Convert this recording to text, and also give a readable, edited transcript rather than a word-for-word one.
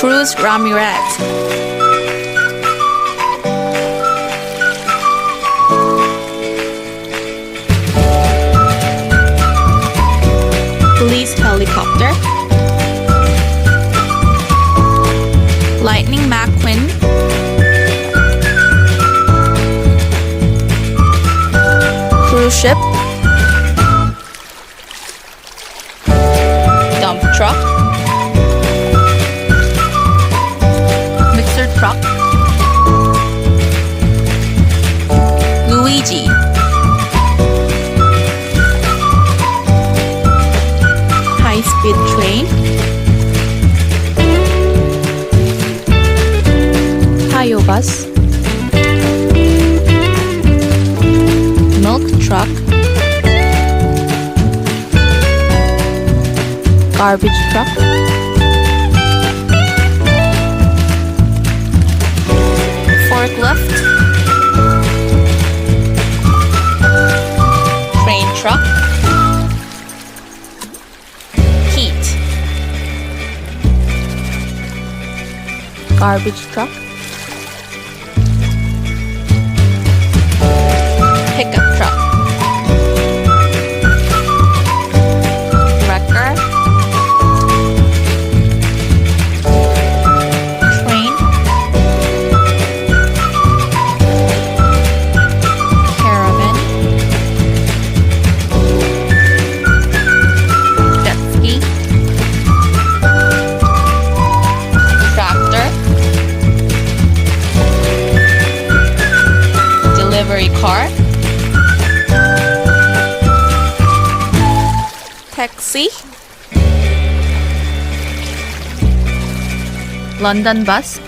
Cruz Ramirez. Police helicopter. Lightning McQueen. Cruise ship. Dump truck. Mixer truck. Luigi. High-speed train. Tayo bus. Milk truck. Garbage truck. Forklift. Train truck. Heat. Garbage truck. Pickup truck. Wrecker. Train. Caravan. Jet ski. Tractor. Delivery car. Taxi. London bus.